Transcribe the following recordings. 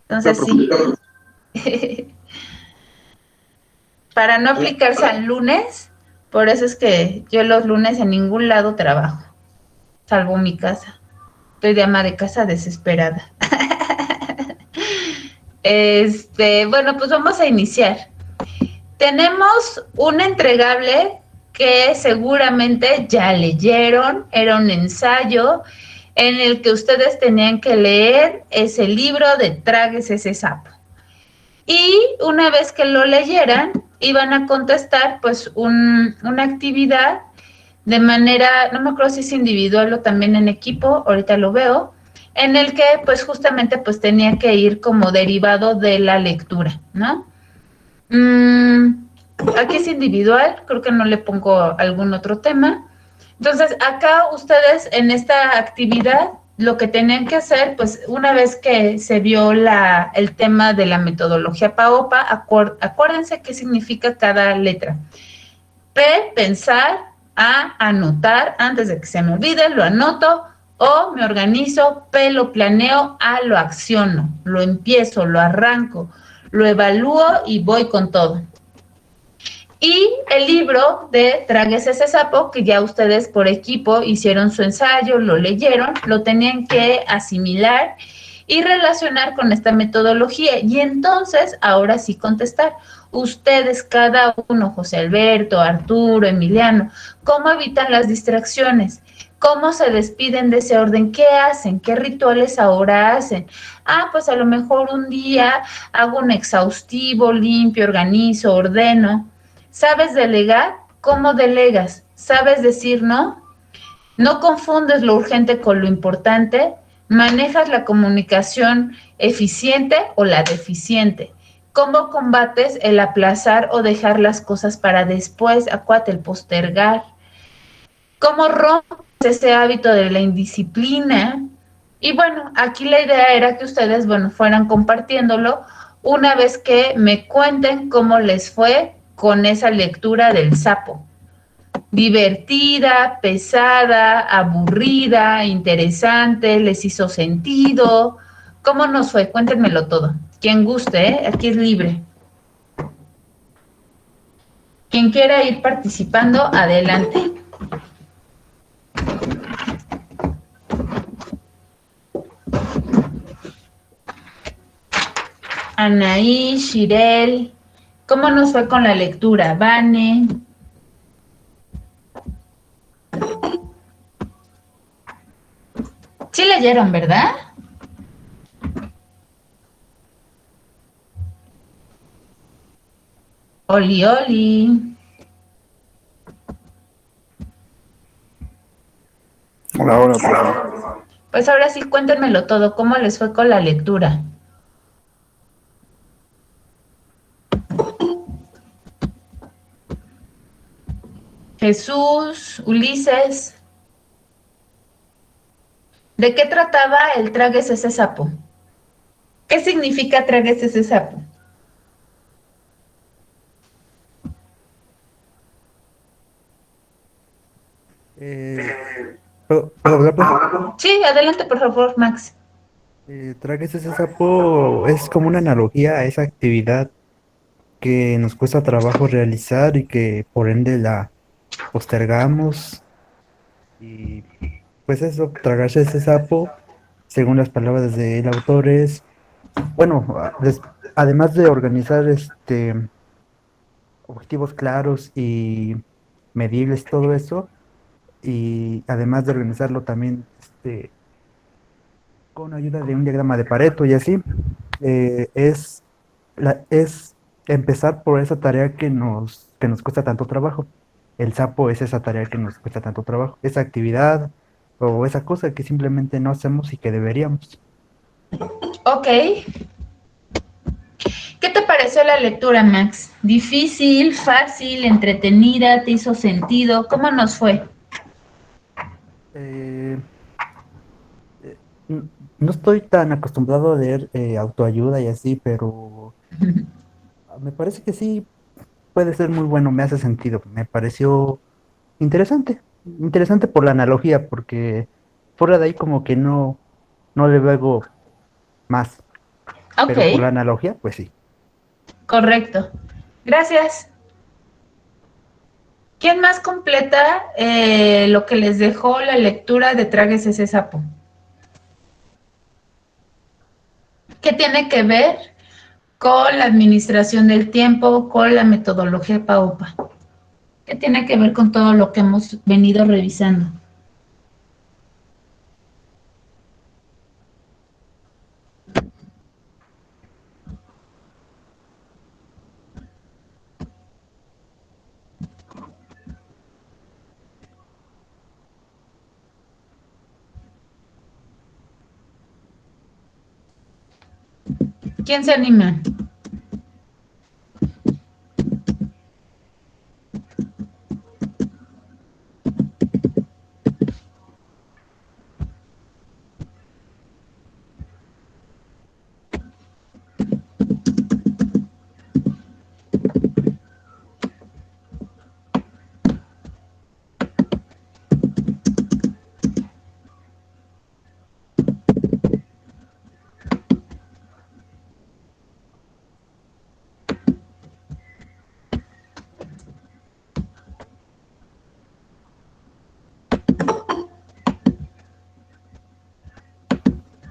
Entonces sí, para no aplicarse al lunes, por eso es que yo los lunes en ningún lado trabajo, salvo mi casa. Estoy de ama de casa desesperada. Bueno, pues vamos a iniciar. Tenemos un entregable que seguramente ya leyeron, era un ensayo en el que ustedes tenían que leer ese libro de Tráguese ese sapo. Y una vez que lo leyeran, iban a contestar pues una actividad de manera, no me acuerdo si es individual o también en equipo, ahorita lo veo, en el que pues justamente pues tenía que ir como derivado de la lectura, ¿no? Mm, Aquí es individual, creo que no le pongo algún otro tema. Entonces, acá ustedes en esta actividad lo que tenían que hacer, pues una vez que se vio el tema de la metodología PAOPA, acuérdense qué significa cada letra. P, pensar, A, anotar, antes de que se me olvide, lo anoto, O, me organizo, P, lo planeo, A, lo acciono, lo empiezo, lo arranco, lo evalúo y voy con todo. Y el libro de Tráguese ese sapo, que ya ustedes por equipo hicieron su ensayo, lo leyeron, lo tenían que asimilar y relacionar con esta metodología. Y entonces, ahora sí contestar. Ustedes, cada uno, José Alberto, Arturo, Emiliano, ¿cómo evitan las distracciones? ¿Cómo se despiden de ese orden? ¿Qué hacen? ¿Qué rituales ahora hacen? Pues a lo mejor un día hago un exhaustivo, limpio, organizo, ordeno. ¿Sabes delegar? ¿Cómo delegas? ¿Sabes decir no? ¿No confundes lo urgente con lo importante? ¿Manejas la comunicación eficiente o la deficiente? ¿Cómo combates el aplazar o dejar las cosas para después? Acuérdate, el postergar. ¿Cómo rompes ese hábito de la indisciplina? Y bueno, aquí la idea era que ustedes, bueno, fueran compartiéndolo una vez que me cuenten cómo les fue con esa lectura del sapo. Divertida, pesada, aburrida, interesante, les hizo sentido. ¿Cómo nos fue? Cuéntenmelo todo. Quien guste, ¿eh? Aquí es libre. Quien quiera ir participando, adelante. Anaí, Shirel, ¿cómo nos fue con la lectura? Vane. Sí leyeron, ¿verdad? Oli, oli. Hola, hola, profe. Pues ahora sí, cuéntenmelo todo. ¿Cómo les fue con la lectura? Jesús, Ulises. ¿De qué trataba el Tragues ese sapo? ¿Qué significa Tragues ese sapo? Eh, ¿puedo hablar, profe? Sí, adelante, por favor, Max. Tráguese ese sapo es como una analogía a esa actividad que nos cuesta trabajo realizar y que por ende la postergamos. Y pues eso, tragarse ese sapo, según las palabras del autor, es, bueno, además de organizar objetivos claros y medibles, todo eso, y además de organizarlo también con ayuda de un diagrama de Pareto y así, es empezar por esa tarea que nos cuesta tanto trabajo. El sapo es esa tarea que nos cuesta tanto trabajo, esa actividad o esa cosa que simplemente no hacemos y que deberíamos. Ok. ¿Qué te pareció la lectura, Max? ¿Difícil, fácil, entretenida? ¿Te hizo sentido? ¿Cómo nos fue? Eh, eh, no estoy tan acostumbrado a leer autoayuda y así, pero me parece que sí puede ser muy bueno, me hace sentido. Me pareció interesante, interesante por la analogía, porque fuera de ahí como que no le veo algo más. Ok, pero por la analogía, pues sí. correcto. Gracias. ¿Quién más completa lo que les dejó la lectura de Tráguese ese sapo? ¿Qué tiene que ver con la administración del tiempo, con la metodología PAOPA? ¿Qué tiene que ver con todo lo que hemos venido revisando? ¿Quién se anima?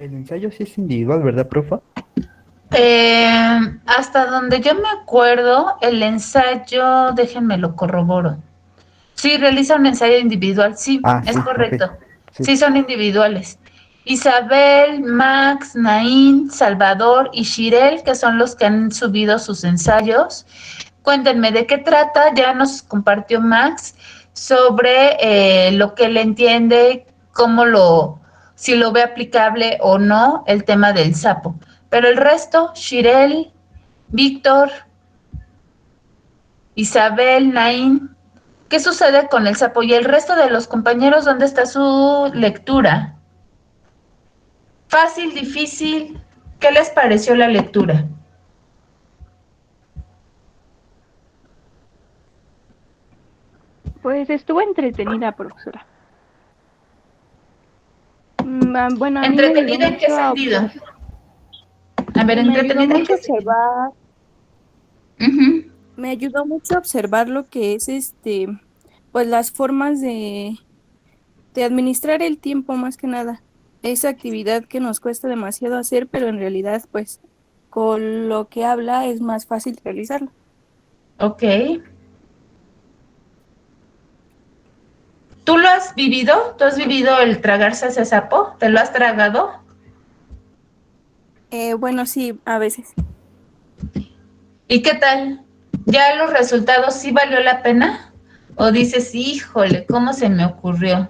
El ensayo sí es individual, ¿verdad, profa? Hasta donde yo me acuerdo, el ensayo, déjenme lo corroboro. Sí, realiza un ensayo individual, sí, Ah, es sí, ok. correcto. Sí. Sí, son individuales. Isabel, Max, Naín, Salvador y Shirel, que son los que han subido sus ensayos. Cuéntenme de qué trata. Ya nos compartió Max sobre lo que él entiende, si lo ve aplicable o no, el tema del sapo. Pero el resto, Shirel, Víctor, Isabel, Naín, ¿qué sucede con el sapo? Y el resto de los compañeros, ¿dónde está su lectura? Fácil, difícil, ¿qué les pareció la lectura? Pues estuvo entretenida, profesora. Bueno, a mí me ayudó ¿Entretenida en qué mucho sentido? A ver, me ayudó ¿entretenida en mucho qué sentido? observar, Ujú. me ayudó mucho a observar lo que es pues las formas de administrar el tiempo más que nada. Esa actividad que nos cuesta demasiado hacer, pero en realidad, pues, con lo que habla es más fácil realizarlo. Ok. ¿Tú lo has vivido? ¿Tú has vivido el tragarse a ese sapo? ¿Te lo has tragado? Bueno, sí, a veces. ¿Y qué tal? ¿Ya los resultados sí valió la pena? ¿O dices, híjole, cómo se me ocurrió?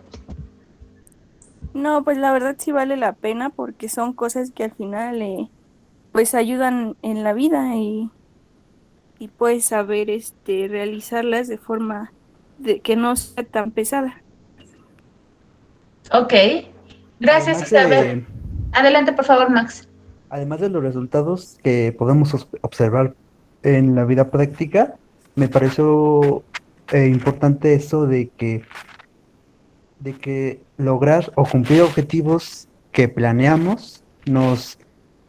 No, pues la verdad sí vale la pena porque son cosas que al final, pues ayudan en la vida y puedes saber realizarlas de forma de que no sea tan pesada. Ok. Gracias, Además Isabel. de, Adelante, por favor, Max. además de los resultados que podemos observar en la vida práctica, me pareció importante eso de que lograr o cumplir objetivos que planeamos nos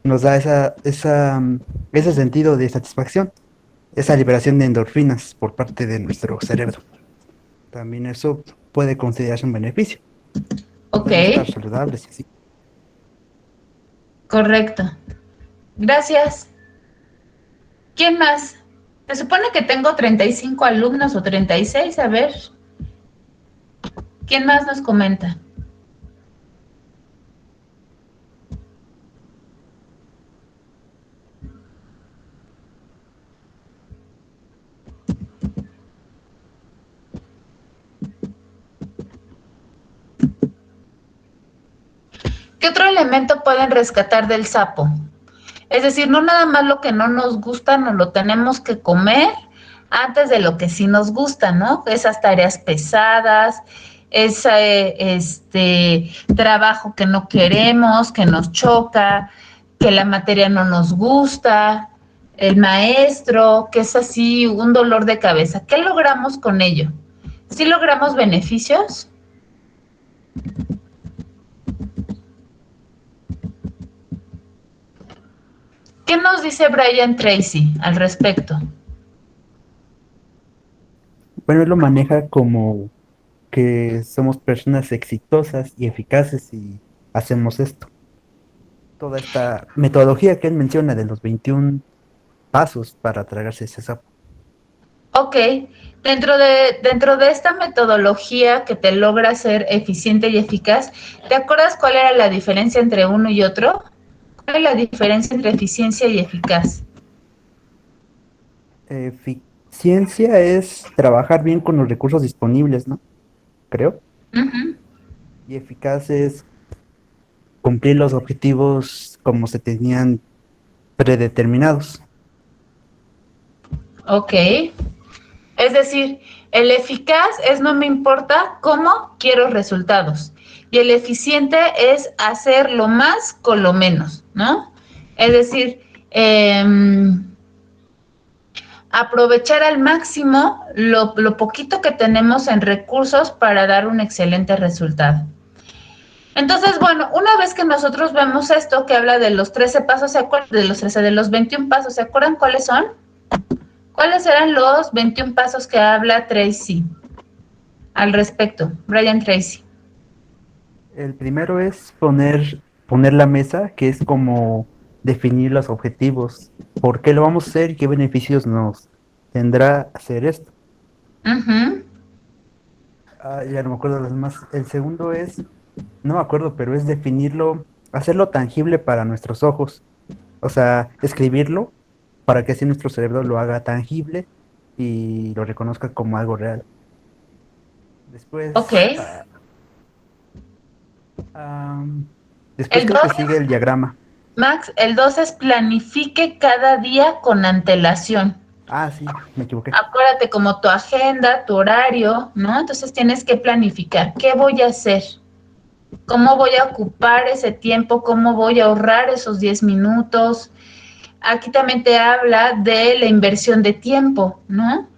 da ese sentido de satisfacción, esa liberación de endorfinas por parte de nuestro cerebro. También eso puede considerarse un beneficio. Ok, Podemos estar saludables y así. correcto. Gracias. ¿Quién más? Se supone que tengo 35 alumnos o 36. A ver, ¿quién más nos comenta? ¿Qué otro elemento pueden rescatar del sapo? Es decir, no nada más lo que no nos gusta nos lo tenemos que comer antes de lo que sí nos gusta, ¿no? Esas tareas pesadas, ese trabajo que no queremos, que nos choca, que la materia no nos gusta, el maestro, que es así un dolor de cabeza. ¿Qué logramos con ello? ¿Sí logramos beneficios? ¿Qué nos dice Brian Tracy al respecto? Bueno, él lo maneja como que somos personas exitosas y eficaces y hacemos esto. Toda esta metodología que él menciona de los 21 pasos para tragarse ese sapo. Ok, dentro de esta metodología que te logra ser eficiente y eficaz, ¿te acuerdas cuál era la diferencia entre uno y otro? ¿Cuál es la diferencia entre eficiencia y eficaz? Eficiencia es trabajar bien con los recursos disponibles, ¿no? Creo. Ujú. Y eficaz es cumplir los objetivos como se tenían predeterminados. Ok, es decir, el eficaz es no me importa cómo quiero resultados y el eficiente es hacer lo más con lo menos, ¿no? Es decir, aprovechar al máximo lo poquito que tenemos en recursos para dar un excelente resultado. Entonces, bueno, una vez que nosotros vemos esto que habla de los 13 pasos, ¿se acuerdan? De los 21 pasos, ¿se acuerdan cuáles son? ¿Cuáles eran los 21 pasos que habla Tracy al respecto? Brian Tracy. El primero es poner la mesa, que es como definir los objetivos. ¿Por qué lo vamos a hacer y qué beneficios nos tendrá hacer esto? Uh-huh. Ya no me acuerdo los demás. El segundo es, no me acuerdo, pero es definirlo, hacerlo tangible para nuestros ojos. O sea, escribirlo para que así nuestro cerebro lo haga tangible y lo reconozca como algo real. Ok. Después, después El creo 2, que sigue el diagrama. Max, el 2 es planifique cada día con antelación. Ah, sí, me equivoqué. Acuérdate como tu agenda, tu horario, ¿no? Entonces tienes que planificar qué voy a hacer, cómo voy a ocupar ese tiempo, cómo voy a ahorrar esos 10 minutos. Aquí también te habla de la inversión de tiempo, ¿no?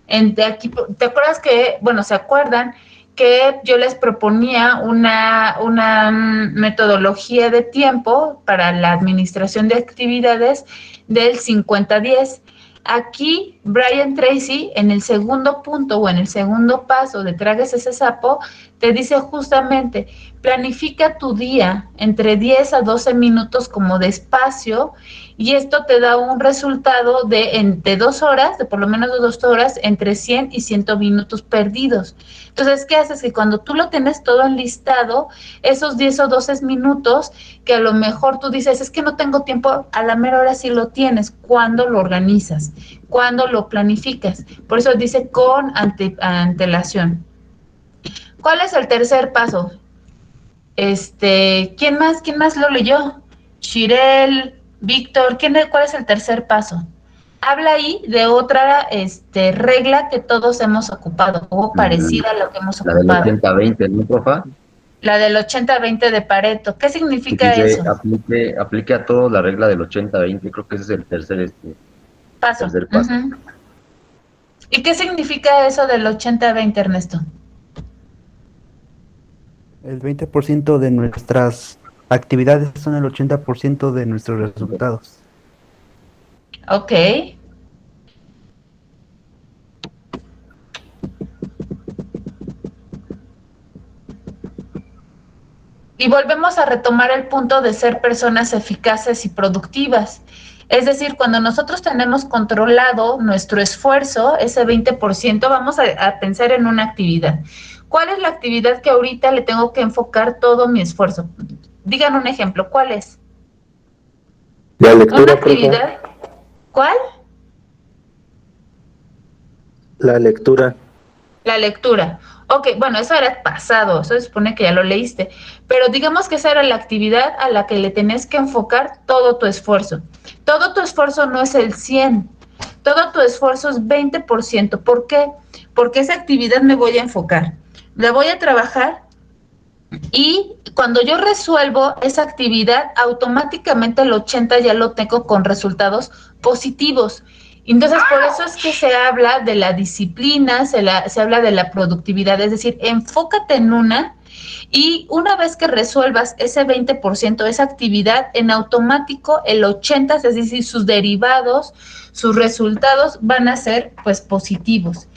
De aquí, ¿te acuerdas que, bueno, se acuerdan que yo les proponía una metodología de tiempo para la administración de actividades del 50-10? Aquí, Brian Tracy, en el segundo punto o en el segundo paso de Tragues ese sapo, te dice justamente, planifica tu día entre 10 a 12 minutos como de espacio y esto te da un resultado de 2 horas, de por lo menos de 2 horas, entre 100 y 100 minutos perdidos. Entonces, ¿qué haces? Que cuando tú lo tienes todo enlistado, esos 10 o 12 minutos, que a lo mejor tú dices, es que no tengo tiempo, a la mera hora sí lo tienes, cuando lo organizas, cuando lo planificas. Por eso dice con antelación. ¿Cuál es el tercer paso? ¿Quién más lo leyó? Shirel, Víctor, ¿cuál es el tercer paso? Habla ahí de otra regla que todos hemos ocupado, o parecida a lo que hemos La del ocupado. 80-20, ¿no, profa? La del 80-20 de Pareto. ¿Qué Que significa dice, eso? aplique a todos la regla del 80-20. Creo que ese es el Paso. tercer paso. Uh-huh. ¿Y qué significa eso del 80-20, Ernesto? El 20% de nuestras actividades son el 80% de nuestros resultados. Ok. Y volvemos a retomar el punto de ser personas eficaces y productivas. Es decir, cuando nosotros tenemos controlado nuestro esfuerzo, ese 20%, vamos a pensar en una actividad. ¿Cuál es la actividad que ahorita le tengo que enfocar todo mi esfuerzo? Digan un ejemplo, ¿cuál es? La lectura, ¿Una actividad? ¿Cuál? La lectura. La lectura. Ok, bueno, eso era pasado, eso se supone que ya lo leíste, pero digamos que esa era la actividad a la que le tenés que enfocar todo tu esfuerzo. Todo tu esfuerzo no es el 100, todo tu esfuerzo es 20%. ¿Por qué? Porque esa actividad me voy a enfocar, la voy a trabajar y cuando yo resuelvo esa actividad, automáticamente el 80 ya lo tengo con resultados positivos. Entonces, por eso es que se habla de la disciplina, se habla de la productividad, es decir, enfócate en una Y una vez que resuelvas ese 20%, esa actividad, en automático el 80%, es decir, sus derivados, sus resultados van a ser pues positivos.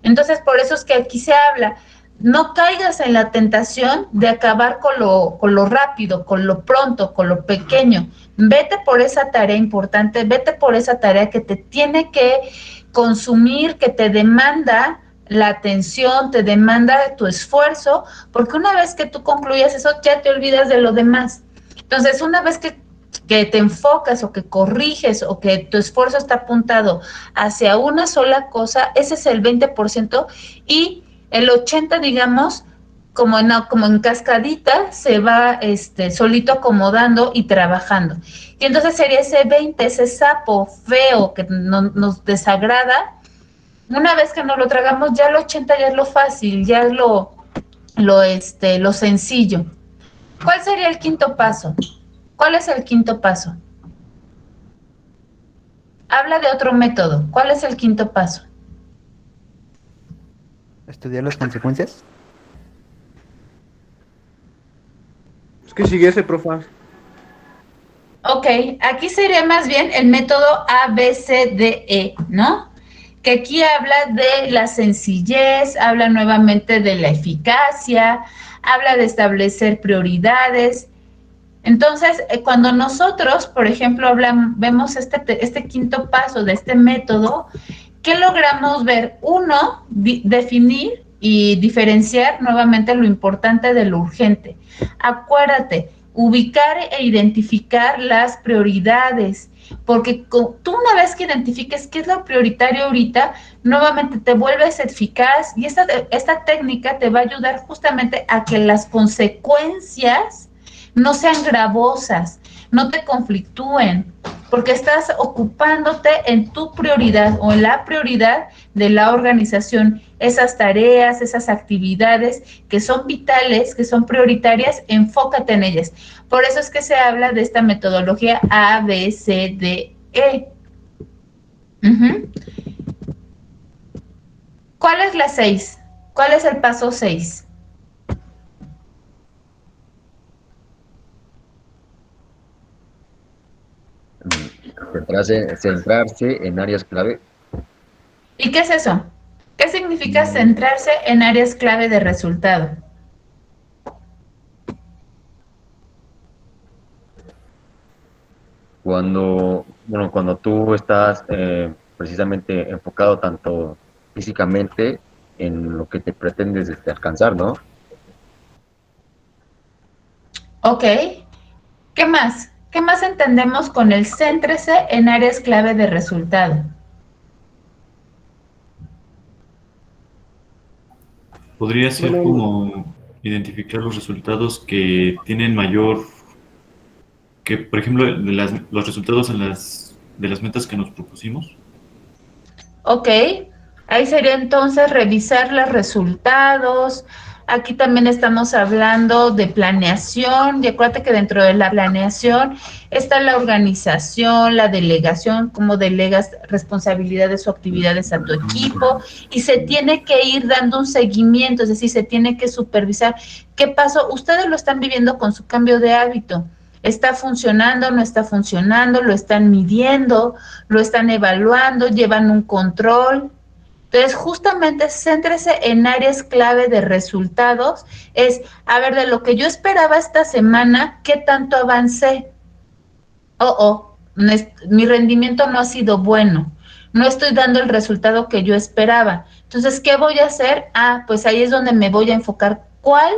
Entonces, por eso es que aquí se habla, no caigas en la tentación de acabar con lo rápido, con lo pronto, con lo pequeño. Vete por esa tarea importante, vete por esa tarea que te tiene que consumir, que te demanda la atención, te demanda tu esfuerzo, porque una vez que tú concluyas eso, ya te olvidas de lo demás. Entonces, una vez que te enfocas o que corriges o que tu esfuerzo está apuntado hacia una sola cosa, ese es el 20%, y el 80%, digamos, como en cascadita, se va solito acomodando y trabajando. Y entonces sería ese 20%, ese sapo feo que nos desagrada. Una vez que nos lo tragamos, ya el 80% ya es lo fácil, ya es lo sencillo. ¿Cuál sería el quinto paso? ¿Cuál es el quinto paso? Habla de otro método. ¿Cuál es el quinto paso? ¿Estudiar las consecuencias? Es que sigue ese, profa. Ok, aquí sería más bien el método ABCDE, ¿no? Que aquí habla de la sencillez, habla nuevamente de la eficacia, habla de establecer prioridades. Entonces, cuando nosotros, por ejemplo, vemos este quinto paso de este método, ¿qué logramos ver? Uno, definir y diferenciar nuevamente lo importante de lo urgente. Acuérdate, ubicar e identificar las prioridades, porque tú una vez que identifiques qué es lo prioritario ahorita, nuevamente te vuelves eficaz, y esta técnica te va a ayudar justamente a que las consecuencias no sean gravosas, no te conflictúen, porque estás ocupándote en tu prioridad o en la prioridad de la organización. Esas tareas, esas actividades que son vitales, que son prioritarias, enfócate en ellas. Por eso es que se habla de esta metodología ABCDE. ¿Cuál es la 6? ¿Cuál es el paso 6? Centrarse en áreas clave. ¿Y qué es eso? ¿Qué significa centrarse en áreas clave de resultado? Cuando tú estás precisamente enfocado tanto físicamente en lo que te pretendes alcanzar, ¿no? Ok. ¿Qué más? ¿Qué más entendemos con el céntrese en áreas clave de resultado? Podría ser como identificar los resultados que tienen mayor, que por ejemplo los resultados de las metas que nos propusimos. Ok, ahí sería entonces revisar los resultados. Aquí también estamos hablando de planeación, y acuérdate que dentro de la planeación está la organización, la delegación, cómo delegas responsabilidades o actividades a tu equipo, y se tiene que ir dando un seguimiento, es decir, se tiene que supervisar qué pasó. Ustedes lo están viviendo con su cambio de hábito. ¿Está funcionando? ¿No está funcionando? ¿Lo están midiendo? ¿Lo están evaluando? ¿Llevan un control? Entonces, justamente céntrese en áreas clave de resultados. Es, a ver, de lo que yo esperaba esta semana, ¿qué tanto avancé? Mi rendimiento no ha sido bueno. No estoy dando el resultado que yo esperaba. Entonces, ¿qué voy a hacer? Pues ahí es donde me voy a enfocar. ¿Cuál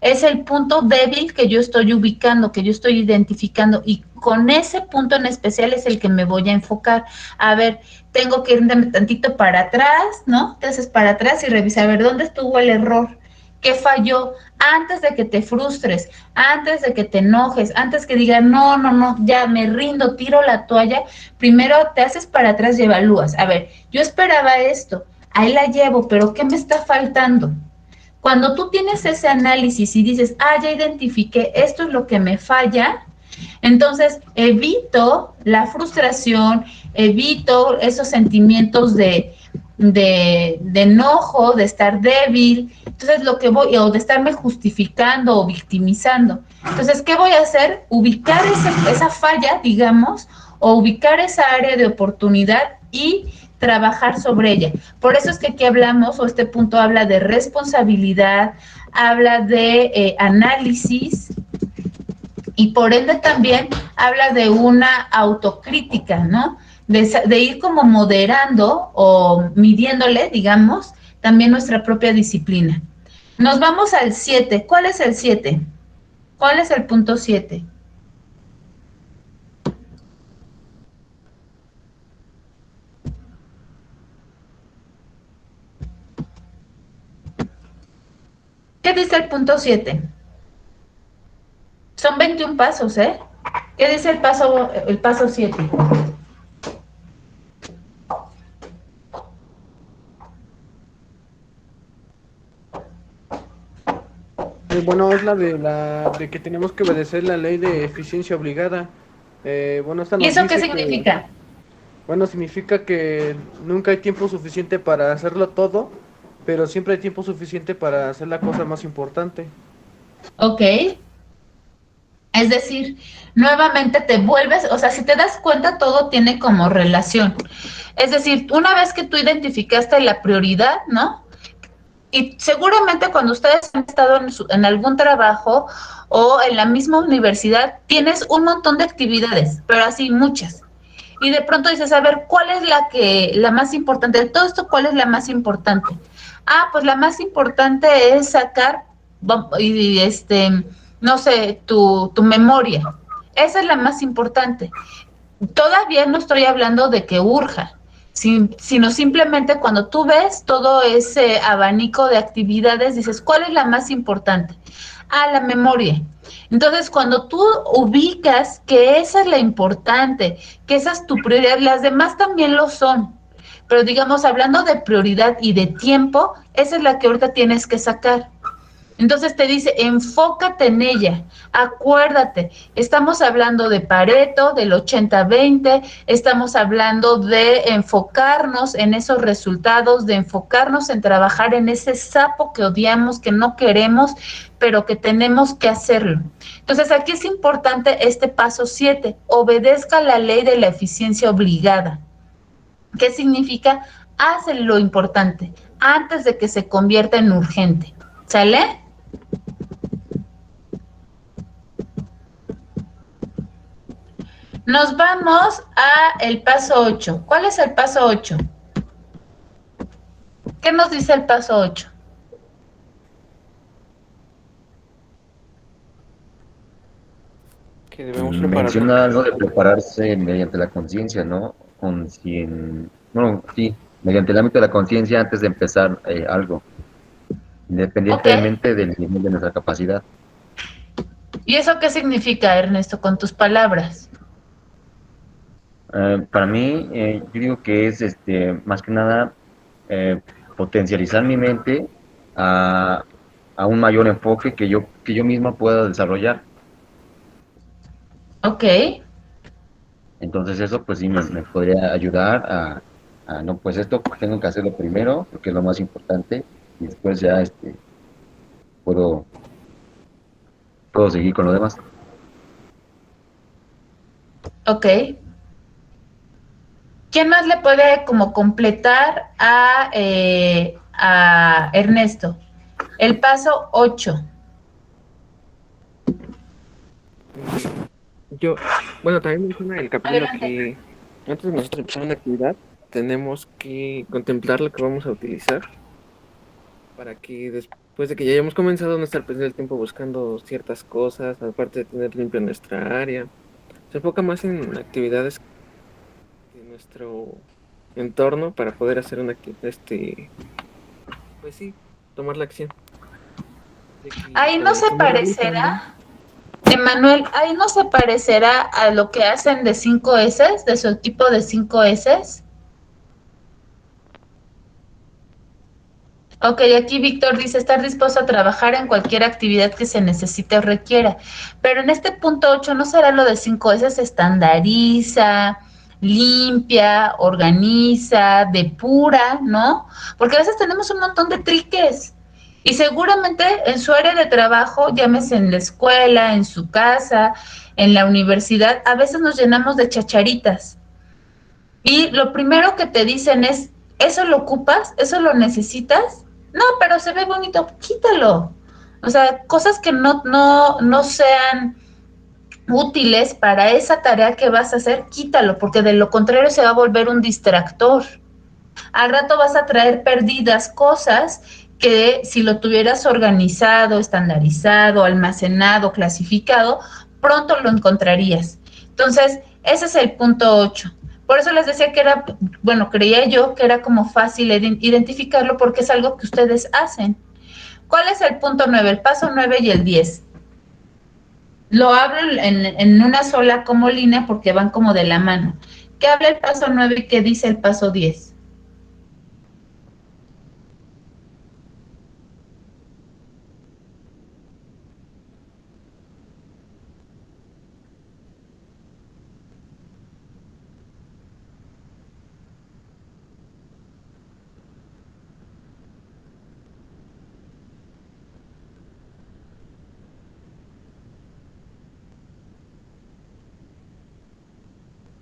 es el punto débil que yo estoy ubicando, que yo estoy identificando? Y con ese punto en especial es el que me voy a enfocar. A ver, tengo que irme tantito para atrás, ¿no? Entonces, para atrás y revisar, a ver, ¿dónde estuvo el error? ¿Qué falló? Antes de que te frustres, antes de que te enojes, antes que digas, no, ya me rindo, tiro la toalla, primero te haces para atrás y evalúas. A ver, yo esperaba esto, ahí la llevo, pero ¿qué me está faltando? Cuando tú tienes ese análisis y dices, ya identifiqué, esto es lo que me falla, entonces evito la frustración, evito esos sentimientos de de enojo, de estar débil. Entonces lo que voy, o de estarme justificando o victimizando. Entonces, ¿qué voy a hacer? Ubicar esa falla, digamos, o ubicar esa área de oportunidad y trabajar sobre ella. Por eso es que aquí hablamos, o este punto habla de responsabilidad, habla de análisis, y por ende también habla de una autocrítica, ¿no? De ir como moderando o midiéndole, digamos, también nuestra propia disciplina. Nos vamos al 7. ¿Cuál es el 7? ¿Cuál es el punto 7? ¿Qué dice el punto 7? Son 21 pasos, ¿eh? ¿Qué dice el paso 7? Bueno, es la de que tenemos que obedecer la ley de eficiencia obligada. Bueno, esta ¿Y nos eso qué dice que, significa? bueno, significa que nunca hay tiempo suficiente para hacerlo todo, pero siempre hay tiempo suficiente para hacer la cosa más importante. Ok. Es decir, nuevamente te vuelves, o sea, si te das cuenta, todo tiene como relación. Es decir, una vez que tú identificaste la prioridad, ¿no? Y seguramente cuando ustedes han estado en algún trabajo o en la misma universidad, tienes un montón de actividades, pero así muchas. Y de pronto dices, a ver, ¿cuál es la más importante? De todo esto, ¿cuál es la más importante? Ah, pues la más importante es sacar, no sé, tu memoria. Esa es la más importante. Todavía no estoy hablando de que urja, sino simplemente cuando tú ves todo ese abanico de actividades, dices, ¿cuál es la más importante? Ah, la memoria. Entonces, cuando tú ubicas que esa es la importante, que esa es tu prioridad, las demás también lo son. Pero digamos, hablando de prioridad y de tiempo, esa es la que ahorita tienes que sacar. Entonces te dice, enfócate en ella, acuérdate, estamos hablando de Pareto, del 80-20, estamos hablando de enfocarnos en esos resultados, de enfocarnos en trabajar en ese sapo que odiamos, que no queremos, pero que tenemos que hacerlo. Entonces aquí es importante este paso 7, obedezca la ley de la eficiencia obligada. ¿Qué significa? Haz lo importante antes de que se convierta en urgente. ¿Sale? Nos vamos a el paso 8. ¿Cuál es el paso 8? ¿Qué nos dice el paso 8? Que debemos preparar. Menciona algo de prepararse mediante la conciencia, ¿no? Bueno, sí, mediante el ámbito de la conciencia antes de empezar algo, independientemente del nivel de nuestra capacidad. ¿Y eso qué significa, Ernesto, con tus palabras? Para mí, yo digo que es más que nada potencializar mi mente a un mayor enfoque que yo misma pueda desarrollar. Ok. Entonces eso pues sí me podría ayudar no, pues esto tengo que hacerlo primero porque es lo más importante y después ya puedo seguir con lo demás. Ok. ¿Quién más le puede como completar a Ernesto? El paso 8. Bueno, también menciona el capítulo Adelante. que antes de nosotros empezar una actividad, tenemos que contemplar lo que vamos a utilizar para que después de que ya hayamos comenzado no estar perdiendo el tiempo buscando ciertas cosas, aparte de tener limpio nuestra área. Se enfoca más en actividades de nuestro entorno para poder hacer una actividad, pues sí, tomar la acción. Ahí no se parecerá, Emanuel, ahí no se parecerá a lo que hacen de 5S, de su equipo de 5S. Ok, aquí Víctor dice estar dispuesto a trabajar en cualquier actividad que se necesite o requiera. Pero en este punto 8 no será lo de 5S, se estandariza, limpia, organiza, depura, ¿no? Porque a veces tenemos un montón de triques y seguramente en su área de trabajo, llámese en la escuela, en su casa, en la universidad, a veces nos llenamos de chacharitas y lo primero que te dicen es, ¿eso lo ocupas? ¿Eso lo necesitas? No, pero se ve bonito, quítalo. O sea, cosas que no sean útiles para esa tarea que vas a hacer, quítalo, porque de lo contrario se va a volver un distractor. Al rato vas a traer perdidas cosas que si lo tuvieras organizado, estandarizado, almacenado, clasificado, pronto lo encontrarías. Entonces, ese es el punto 8. Por eso les decía que era, bueno, creía yo que era como fácil identificarlo porque es algo que ustedes hacen. ¿Cuál es el punto 9? El paso 9 y el 10. Lo hablo en una sola como línea porque van como de la mano. ¿Qué habla el paso 9 y qué dice el paso 10?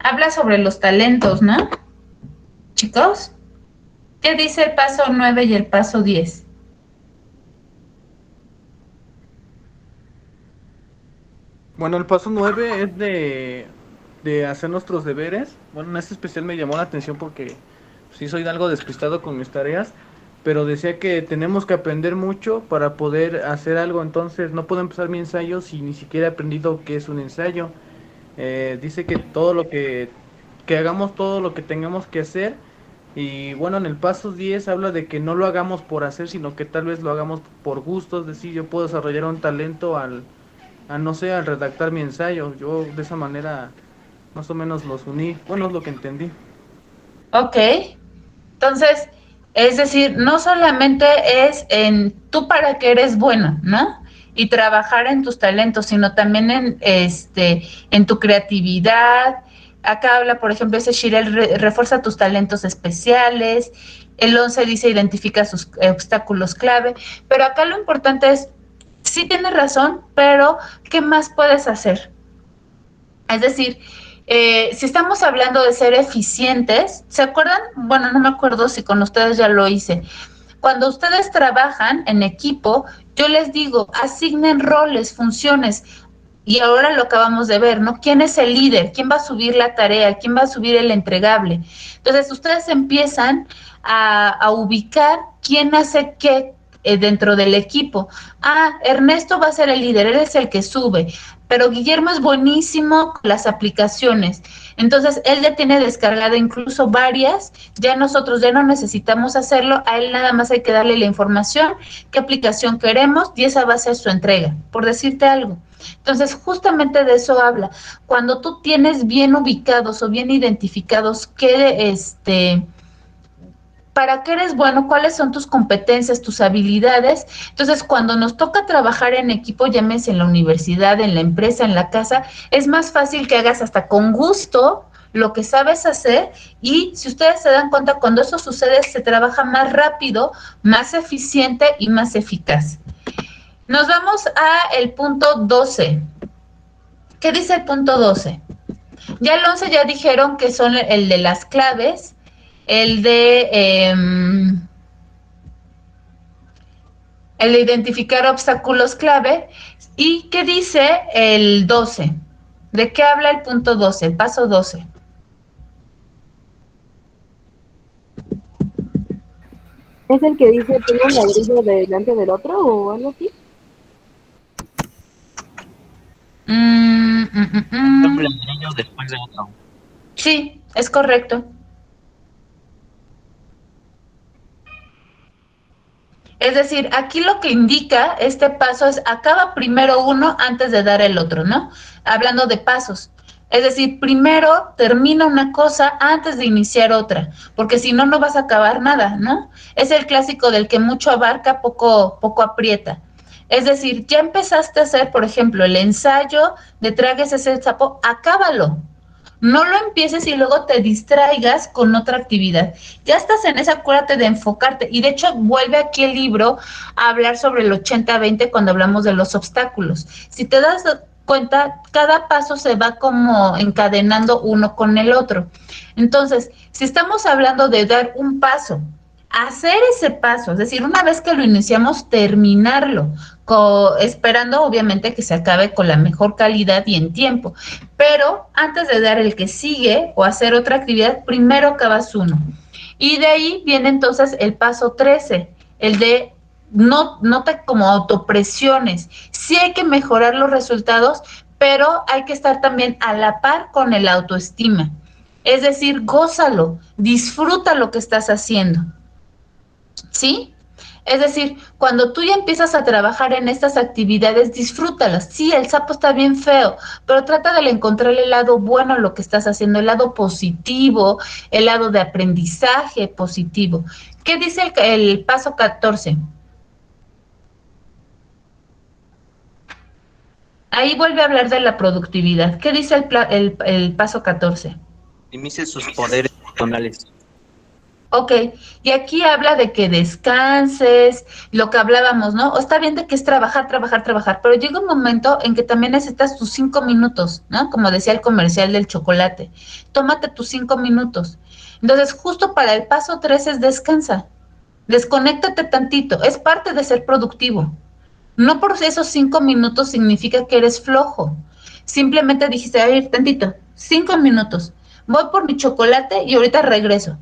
Habla sobre los talentos, ¿no? Chicos, ¿qué dice el paso 9 y el paso 10? Bueno, el paso 9 es de hacer nuestros deberes. Bueno, en este especial me llamó la atención porque sí soy algo despistado con mis tareas, pero decía que tenemos que aprender mucho para poder hacer algo, entonces no puedo empezar mi ensayo si ni siquiera he aprendido qué es un ensayo. Dice que que hagamos todo lo que tengamos que hacer. Y bueno, en el paso 10 habla de que no lo hagamos por hacer, sino que tal vez lo hagamos por gusto. Es decir, yo puedo desarrollar un talento no sé, al redactar mi ensayo. Yo de esa manera más o menos los uní. Bueno, es lo que entendí. Ok, entonces, es decir, no solamente es en tú para qué eres bueno, ¿no? Y trabajar en tus talentos, sino también en tu creatividad. Acá habla, por ejemplo, ese Shirel, refuerza tus talentos especiales. El 11 dice identifica sus obstáculos clave. Pero acá lo importante es, sí tienes razón, pero ¿qué más puedes hacer? Es decir, si estamos hablando de ser eficientes, ¿se acuerdan? Bueno, no me acuerdo si con ustedes ya lo hice. Cuando ustedes trabajan en equipo, yo les digo, asignen roles, funciones, y ahora lo acabamos de ver, ¿no? ¿Quién es el líder? ¿Quién va a subir la tarea? ¿Quién va a subir el entregable? Entonces, ustedes empiezan a ubicar quién hace qué dentro del equipo. Ah, Ernesto va a ser el líder, él es el que sube, pero Guillermo es buenísimo con las aplicaciones. Entonces, él ya tiene descargada incluso varias, ya nosotros ya no necesitamos hacerlo, a él nada más hay que darle la información, qué aplicación queremos y esa va a ser su entrega, por decirte algo. Entonces, justamente de eso habla. Cuando tú tienes bien ubicados o bien identificados para qué eres bueno, cuáles son tus competencias, tus habilidades. Entonces, cuando nos toca trabajar en equipo, llámese en la universidad, en la empresa, en la casa, es más fácil que hagas hasta con gusto lo que sabes hacer y si ustedes se dan cuenta, cuando eso sucede, se trabaja más rápido, más eficiente y más eficaz. Nos vamos a el punto 12. ¿Qué dice el punto 12? Ya el 11 ya dijeron que son el de las claves, el de identificar obstáculos clave. ¿Y qué dice el 12? ¿De qué habla el punto 12, el paso 12? ¿Es el que dice tengo un ladrillo delante del otro o algo así? Un ladrillo después de otro. Sí, es correcto. Es decir, aquí lo que indica este paso es acaba primero uno antes de dar el otro, ¿no? Hablando de pasos. Es decir, primero termina una cosa antes de iniciar otra, porque si no, no vas a acabar nada, ¿no? Es el clásico del que mucho abarca, poco aprieta. Es decir, ya empezaste a hacer, por ejemplo, el ensayo de Tráguese ese sapo, acábalo. No lo empieces y luego te distraigas con otra actividad. Ya estás en esa, acuérdate de enfocarte. Y de hecho, vuelve aquí el libro a hablar sobre el 80-20 cuando hablamos de los obstáculos. Si te das cuenta, cada paso se va como encadenando uno con el otro. Entonces, si estamos hablando de dar un paso, hacer ese paso, es decir, una vez que lo iniciamos, terminarlo, esperando obviamente que se acabe con la mejor calidad y en tiempo. Pero antes de dar el que sigue o hacer otra actividad, primero acabas uno. Y de ahí viene entonces el paso 13, el de no te como autopresiones. Sí hay que mejorar los resultados, pero hay que estar también a la par con el autoestima. Es decir, gózalo, disfruta lo que estás haciendo. ¿Sí? Es decir, cuando tú ya empiezas a trabajar en estas actividades, disfrútalas. Sí, el sapo está bien feo, pero trata de encontrar el lado bueno a lo que estás haciendo, el lado positivo, el lado de aprendizaje positivo. ¿Qué dice el paso 14? Ahí vuelve a hablar de la productividad. ¿Qué dice el paso 14? Optimice sus poderes personales. Ok, y aquí habla de que descanses, lo que hablábamos, ¿no? O está bien de que es trabajar, pero llega un momento en que también necesitas tus 5 minutos, ¿no? Como decía el comercial del chocolate, tómate tus 5 minutos. Entonces, justo para el paso 3 es descansa, desconéctate tantito, es parte de ser productivo. No por esos 5 minutos significa que eres flojo, simplemente dijiste, a ver, tantito, 5 minutos, voy por mi chocolate y ahorita regreso.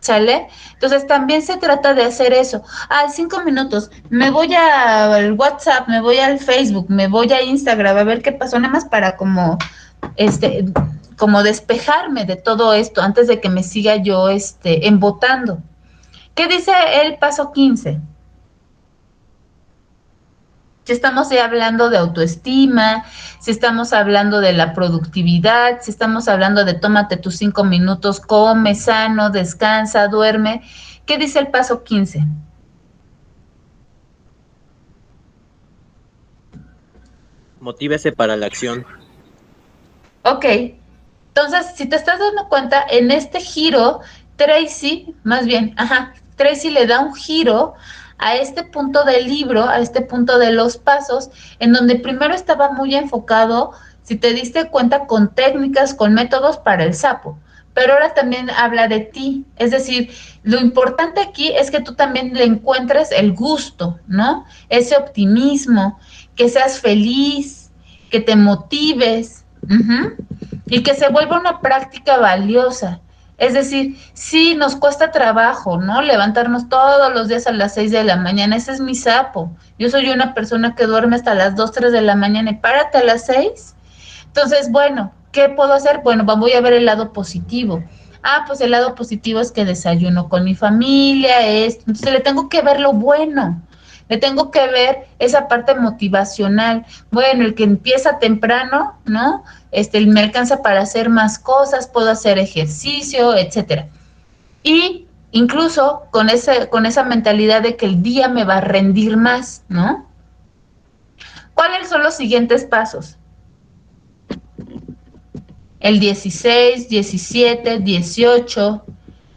¿Sale? Entonces también se trata de hacer eso. 5 minutos, me voy al WhatsApp, me voy al Facebook, me voy a Instagram a ver qué pasó, nada más para como despejarme de todo esto antes de que me siga yo embotando. ¿Qué dice el paso 15? Si estamos ya hablando de autoestima, si estamos hablando de la productividad, si estamos hablando de tómate tus 5 minutos, come sano, descansa, duerme. ¿Qué dice el paso 15? Motívese para la acción. Ok, entonces si te estás dando cuenta, en este giro, Tracy le da un giro a este punto del libro, a este punto de los pasos, en donde primero estaba muy enfocado, si te diste cuenta, con técnicas, con métodos para el sapo, pero ahora también habla de ti, es decir, lo importante aquí es que tú también le encuentres el gusto, ¿no? Ese optimismo, que seas feliz, que te motives, y que se vuelva una práctica valiosa. Es decir, sí, nos cuesta trabajo, ¿no? Levantarnos todos los días a las 6 de la mañana, ese es mi sapo. Yo soy una persona que duerme hasta las 2, 3 de la mañana y párate a las 6. Entonces, bueno, ¿qué puedo hacer? Bueno, voy a ver el lado positivo. Pues el lado positivo es que desayuno con mi familia, entonces le tengo que ver lo bueno. Le tengo que ver esa parte motivacional. Bueno, el que empieza temprano, ¿no? Me alcanza para hacer más cosas, puedo hacer ejercicio, etcétera. Y incluso con esa mentalidad de que el día me va a rendir más, ¿no? ¿Cuáles son los siguientes pasos? El 16, 17, 18,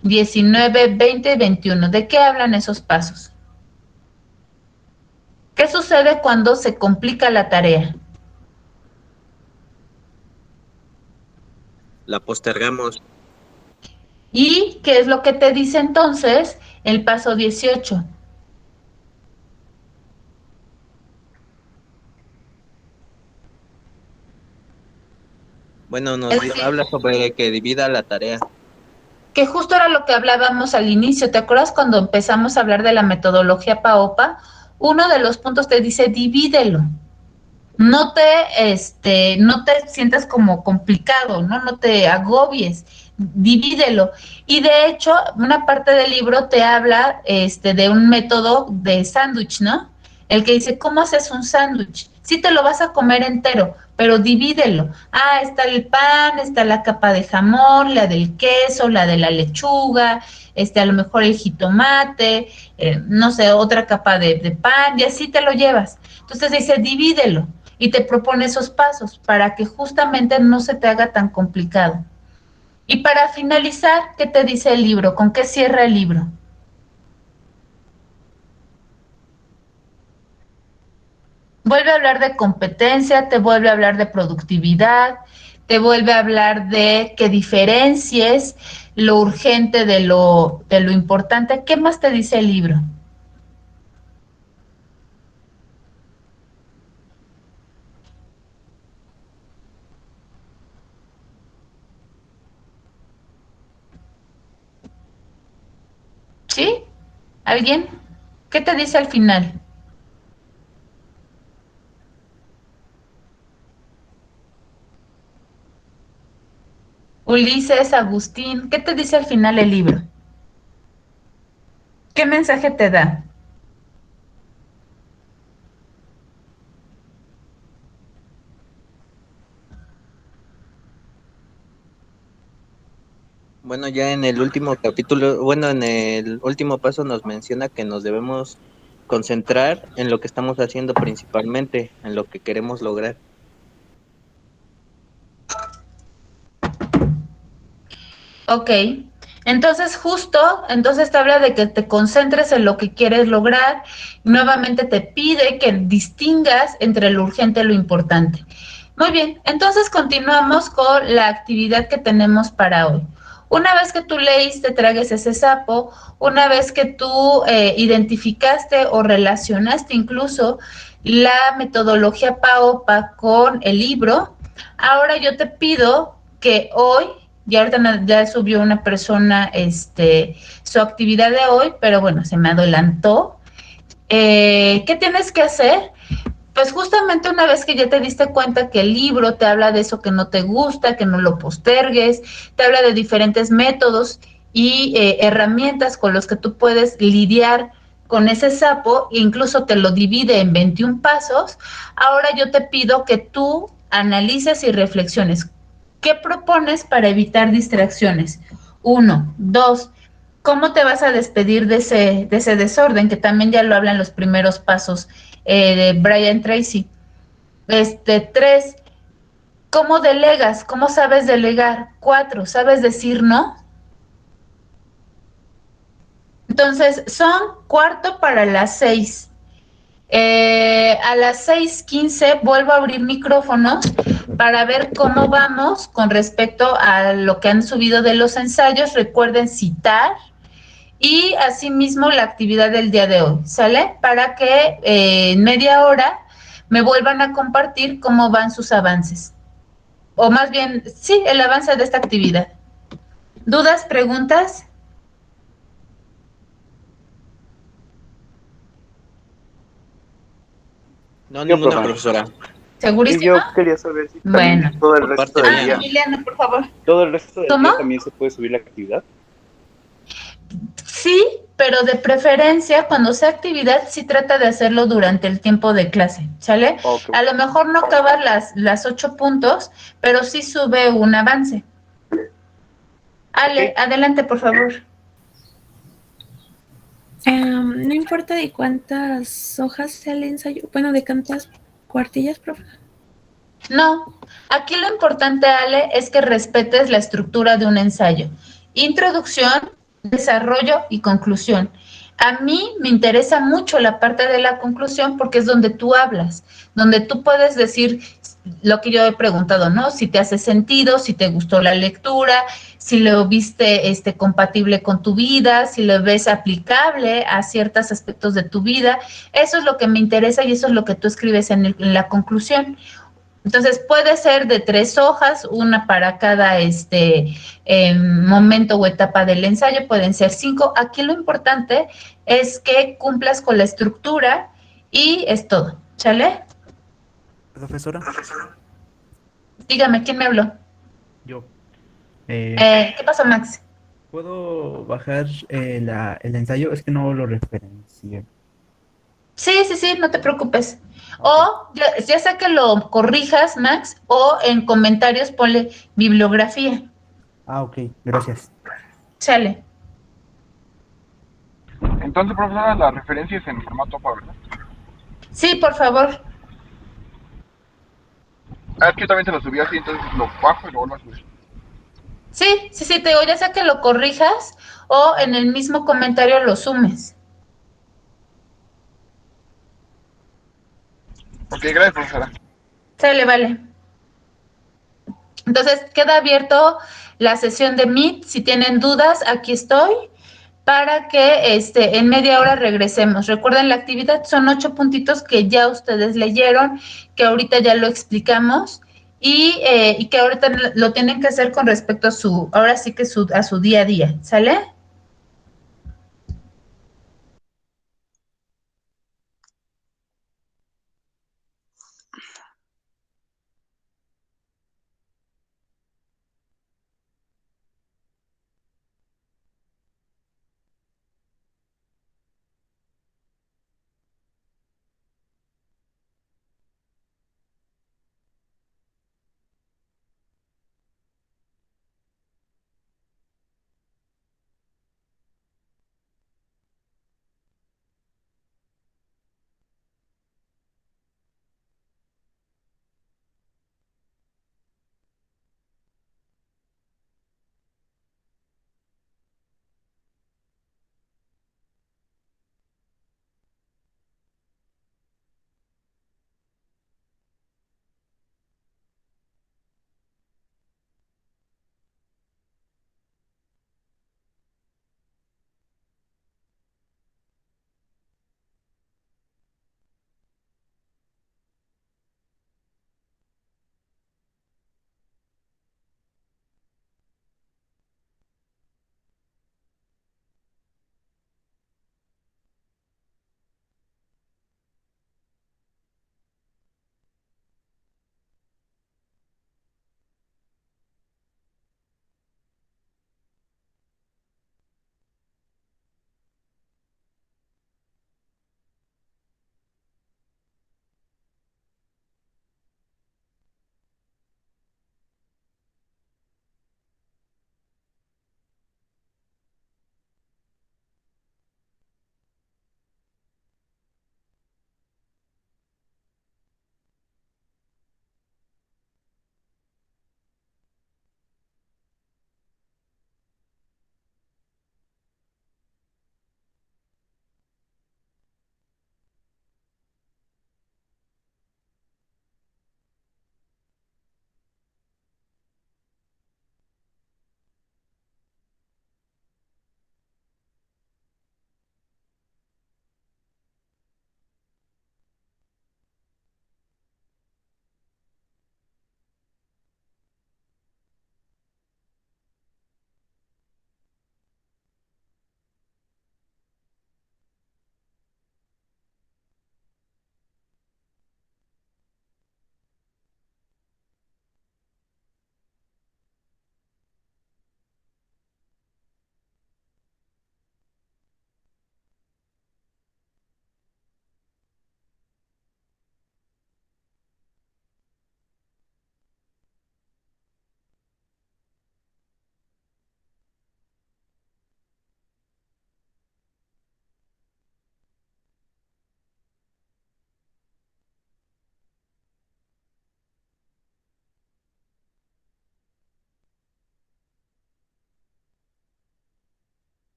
19, 20 y 21. ¿De qué hablan esos pasos? ¿Qué sucede cuando se complica la tarea? La postergamos. ¿Y qué es lo que te dice entonces el paso 18? Bueno, habla sobre que divida la tarea. Que justo era lo que hablábamos al inicio. ¿Te acuerdas cuando empezamos a hablar de la metodología PAOPA? Uno de los puntos te dice divídelo. No te sientas como complicado, ¿no? No te agobies, divídelo. Y de hecho, una parte del libro te habla de un método de sándwich, ¿no? El que dice, ¿cómo haces un sándwich? Sí te lo vas a comer entero, pero divídelo. Está el pan, está la capa de jamón, la del queso, la de la lechuga, a lo mejor el jitomate, no sé, otra capa de pan, y así te lo llevas. Entonces dice, divídelo. y te propone esos pasos para que justamente no se te haga tan complicado. Y para finalizar, ¿qué te dice el libro? ¿Con qué cierra el libro? Vuelve a hablar de competencia, te vuelve a hablar de productividad, te vuelve a hablar de que diferencies lo urgente de lo importante. ¿Qué más te dice el libro? ¿Sí? ¿Alguien? ¿Qué te dice al final? Ulises, Agustín, ¿qué te dice al final el libro? ¿Qué mensaje te da? Bueno, ya en el último capítulo, bueno, en el último paso nos menciona que nos debemos concentrar en lo que estamos haciendo principalmente, en lo que queremos lograr. Ok, entonces te habla de que te concentres en lo que quieres lograr, nuevamente te pide que distingas entre lo urgente y lo importante. Muy bien, entonces continuamos con la actividad que tenemos para hoy. Una vez que tú leíste Tragues ese sapo, una vez que tú identificaste o relacionaste incluso la metodología PAOPA con el libro, ahora yo te pido que hoy, y ahorita ya subió una persona su actividad de hoy, pero bueno, se me adelantó. ¿Qué tienes que hacer? Pues justamente una vez que ya te diste cuenta que el libro te habla de eso que no te gusta, que no lo postergues, te habla de diferentes métodos y herramientas con los que tú puedes lidiar con ese sapo, e incluso te lo divide en 21 pasos, ahora yo te pido que tú analices y reflexiones. ¿Qué propones para evitar distracciones? 1, 2, ¿cómo te vas a despedir de ese desorden? Que también ya lo hablan los primeros pasos de Brian Tracy. 3, ¿cómo delegas? ¿Cómo sabes delegar? 4, ¿sabes decir no? Entonces, son 4 para las 6. A las 6:15 vuelvo a abrir micrófonos para ver cómo vamos con respecto a lo que han subido de los ensayos. Recuerden citar y asimismo la actividad del día de hoy, ¿sale? Para que en media hora me vuelvan a compartir cómo van sus avances. O más bien, sí, el avance de esta actividad. ¿Dudas, preguntas? No, ninguna, profesora. ¿Segurísimo? Y yo quería saber si Bueno. también todo el resto del día. Emiliano, por favor. ¿Todo el resto del ¿Cómo? día también se puede subir la actividad? Sí, pero de preferencia, cuando sea actividad, sí trata de hacerlo durante el tiempo de clase, ¿sale? Okay. A lo mejor no acaba las 8 puntos, pero sí sube un avance. Ale, Okay. adelante, por favor. No importa de cuántas hojas sea el ensayo, bueno, de cuántas cuartillas, profe. No, aquí lo importante, Ale, es que respetes la estructura de un ensayo. Introducción, desarrollo y conclusión. A mí me interesa mucho la parte de la conclusión porque es donde tú hablas, donde tú puedes decir lo que yo he preguntado, ¿no? Si te hace sentido, si te gustó la lectura, si lo viste compatible con tu vida, si lo ves aplicable a ciertos aspectos de tu vida. Eso es lo que me interesa y eso es lo que tú escribes en la conclusión. Entonces puede ser de 3 hojas, una para cada momento o etapa del ensayo, pueden ser 5. Aquí lo importante es que cumplas con la estructura y es todo. ¿Sale? Profesora, Dígame, ¿quién me habló? yo. ¿Qué pasó, Max? ¿Puedo bajar el ensayo? Es que no lo referencié. Sí, no te preocupes. O ya sea que lo corrijas, Max, o en comentarios ponle bibliografía. Ah, ok, gracias. Sale. Entonces, profesora, la referencia es en formato APA, ¿verdad? Sí, por favor. Ah, que yo también te lo subí así, entonces lo bajo y lo vuelvo a subir. Sí, te digo, ya sea que lo corrijas o en el mismo comentario lo sumes. Ok, gracias, profesora. Sale, vale. Entonces, queda abierto la sesión de Meet. Si tienen dudas, aquí estoy para que en media hora regresemos. Recuerden, la actividad son 8 puntitos que ya ustedes leyeron, que ahorita ya lo explicamos y que ahorita lo tienen que hacer con respecto a ahora sí que a su día a día. ¿Sale?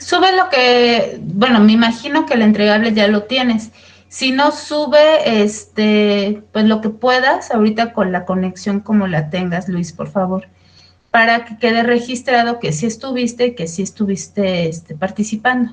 Sube lo que, bueno, me imagino que el entregable ya lo tienes. Si no, sube pues lo que puedas ahorita con la conexión como la tengas, Luis, por favor, para que quede registrado que sí estuviste y que sí estuviste participando.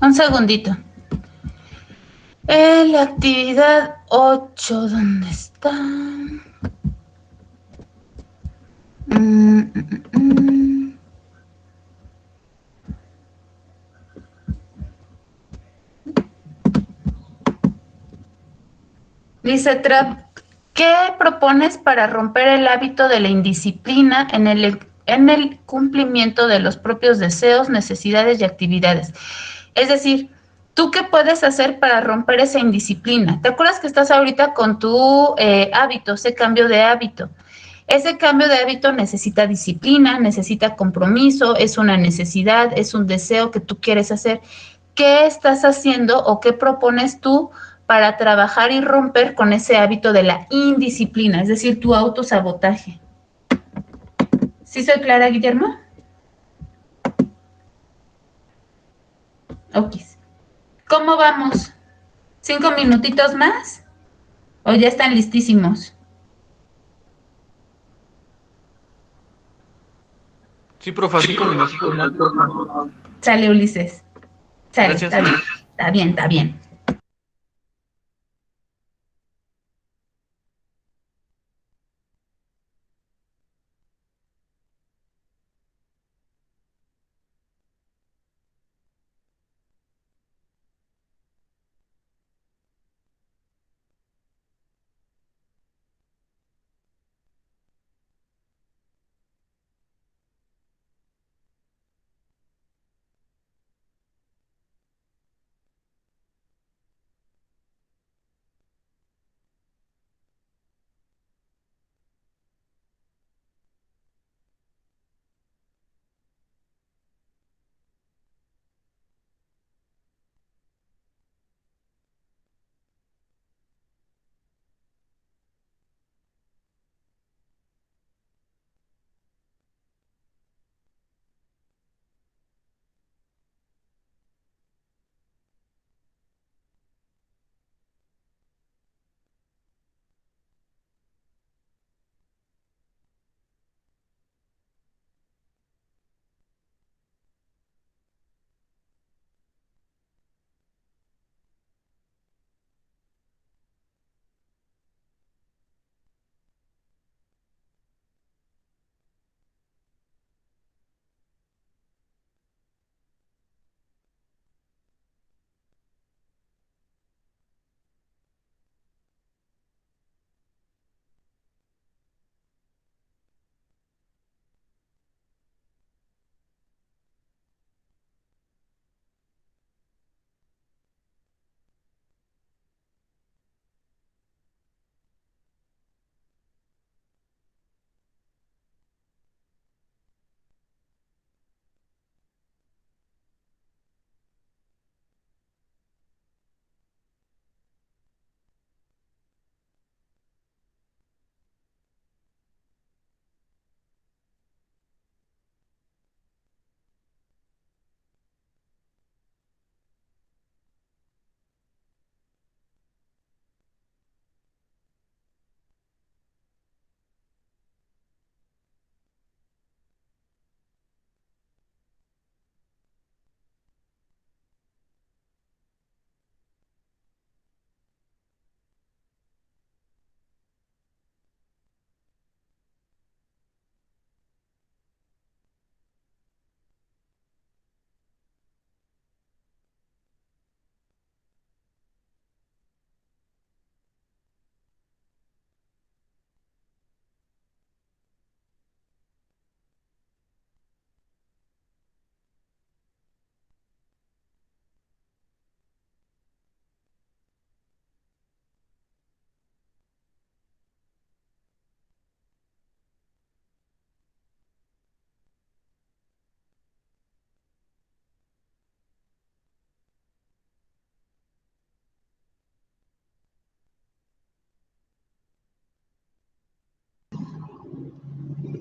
Un segundito. La actividad 8, ¿dónde está? Dice Trap, ¿qué propones para romper el hábito de la indisciplina en el cumplimiento de los propios deseos, necesidades y actividades? Es decir, ¿tú qué puedes hacer para romper esa indisciplina? ¿Te acuerdas que estás ahorita con tu hábito, ese cambio de hábito? Ese cambio de hábito necesita disciplina, necesita compromiso, es una necesidad, es un deseo que tú quieres hacer. ¿Qué estás haciendo o qué propones tú para trabajar y romper con ese hábito de la indisciplina, es decir, tu autosabotaje? ¿Sí soy clara, Guillermo? Ok. ¿Cómo vamos? ¿5 minutitos más? ¿O ya están listísimos? Sí, profe, 5 minutitos más. Sale, Ulises. Sale, Gracias. está bien, está bien, está bien.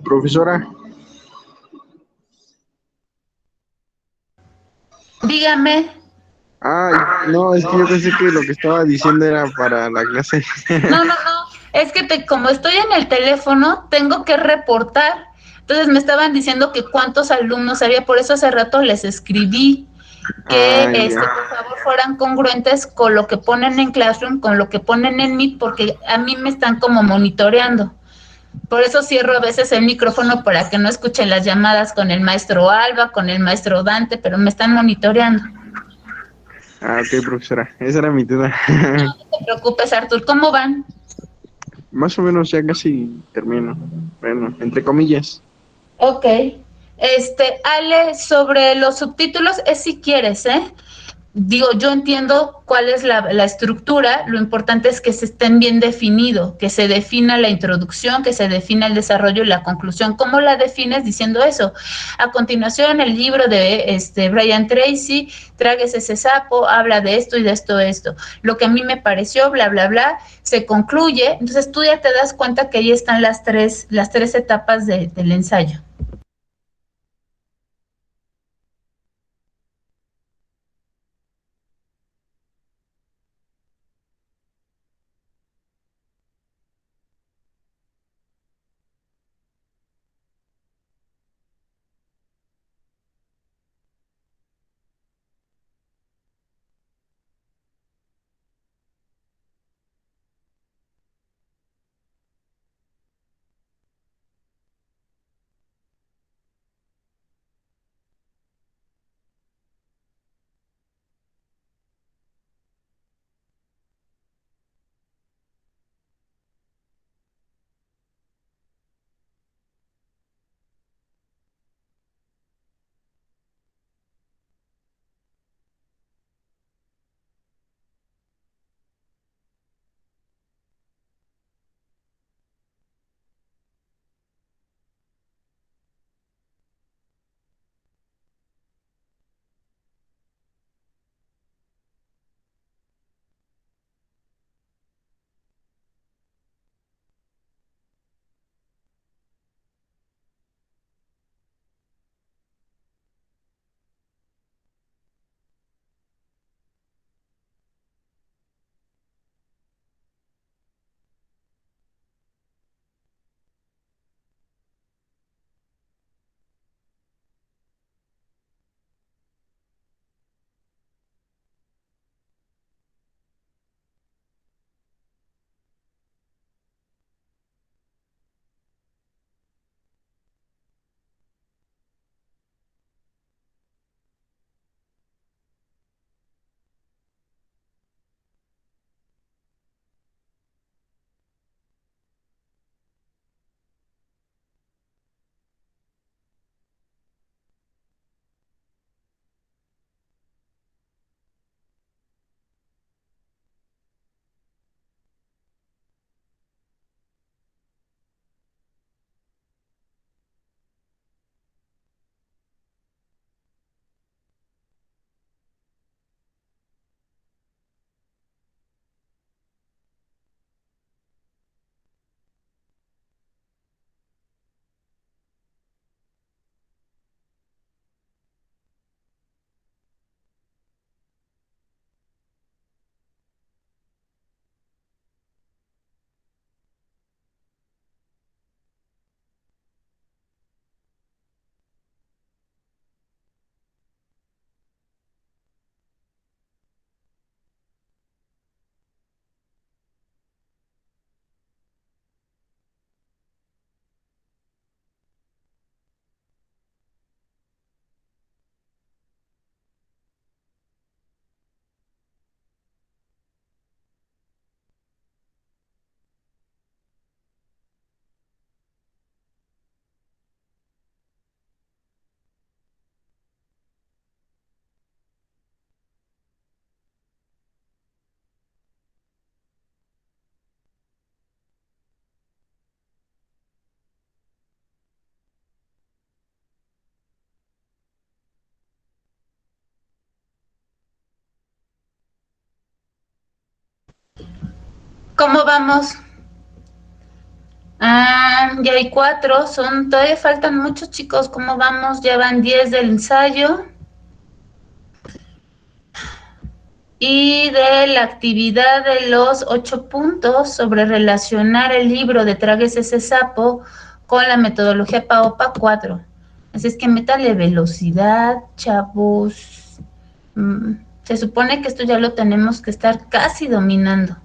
Profesora, Dígame. ay, no, es que yo pensé que lo que estaba diciendo era para la clase. No, no, no. Es que como estoy en el teléfono, tengo que reportar. Entonces me estaban diciendo que cuántos alumnos había, por eso hace rato les escribí. que Ya. por favor fueran congruentes con lo que ponen en Classroom, con lo que ponen en Meet, porque a mí me están como monitoreando. Por eso cierro a veces el micrófono para que no escuchen las llamadas con el maestro Alba, con el maestro Dante, pero me están monitoreando. Ok, profesora, esa era mi duda. No te preocupes, Artur, ¿cómo van? Más o menos ya casi termino. Bueno, entre comillas. Ok. Ale, sobre los subtítulos, es si quieres, ¿eh? Digo, yo entiendo cuál es la estructura, lo importante es que se estén bien definidos, que se defina la introducción, que se defina el desarrollo y la conclusión. ¿Cómo la defines diciendo eso? A continuación, el libro de Brian Tracy, Tráguese ese sapo, habla de esto y de esto, esto. Lo que a mí me pareció, bla, bla, bla, se concluye. Entonces tú ya te das cuenta que ahí están las tres etapas del ensayo. ¿Cómo vamos? Ya hay 4, todavía faltan muchos, chicos. ¿Cómo vamos? Ya van 10 del ensayo. Y de la actividad de los 8 puntos sobre relacionar el libro de Tráguese ese sapo con la metodología PAOPA 4. Así es que métale velocidad, chavos. Se supone que esto ya lo tenemos que estar casi dominando.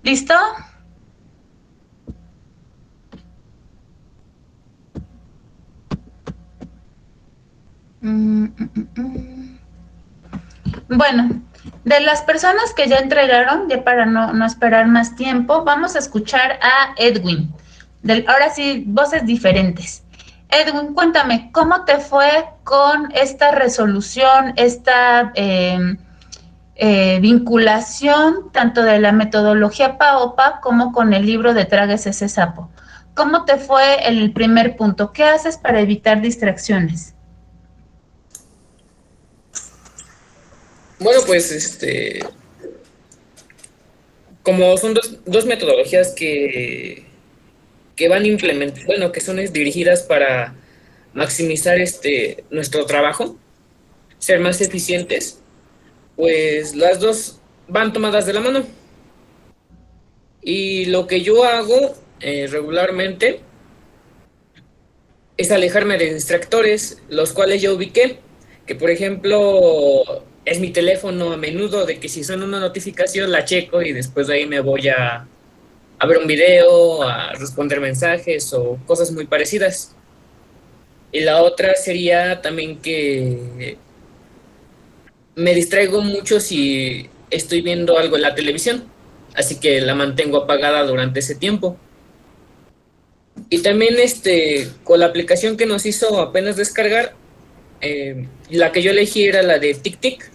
¿Listo? Bueno, de las personas que ya entregaron, ya para no esperar más tiempo, vamos a escuchar a Edwin. Ahora sí, voces diferentes. Edwin, cuéntame, ¿cómo te fue con esta resolución, esta vinculación tanto de la metodología PAOPA como con el libro de Tráguese ese sapo? ¿Cómo te fue el primer punto? ¿Qué haces para evitar distracciones? Bueno, pues como son dos metodologías que van implementando, bueno, que son dirigidas para maximizar nuestro trabajo, ser más eficientes, pues las dos van tomadas de la mano. Y lo que yo hago regularmente es alejarme de distractores, los cuales yo ubiqué, que por ejemplo es mi teléfono a menudo, de que si suena una notificación la checo y después de ahí me voy a ver un video, a responder mensajes o cosas muy parecidas. Y la otra sería también que me distraigo mucho si estoy viendo algo en la televisión, así que la mantengo apagada durante ese tiempo. Y también con la aplicación que nos hizo apenas descargar, la que yo elegí era la de TickTick.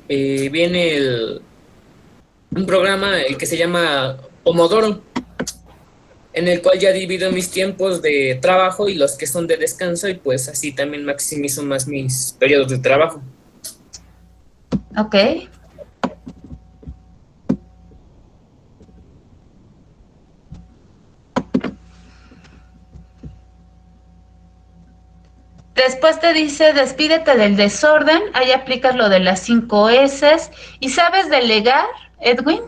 Viene un programa el que se llama Pomodoro, en el cual ya divido mis tiempos de trabajo y los que son de descanso, y pues así también maximizo más mis periodos de trabajo. Ok. Después te dice, despídete del desorden, ahí aplicas lo de las 5 S. ¿Y sabes delegar, Edwin?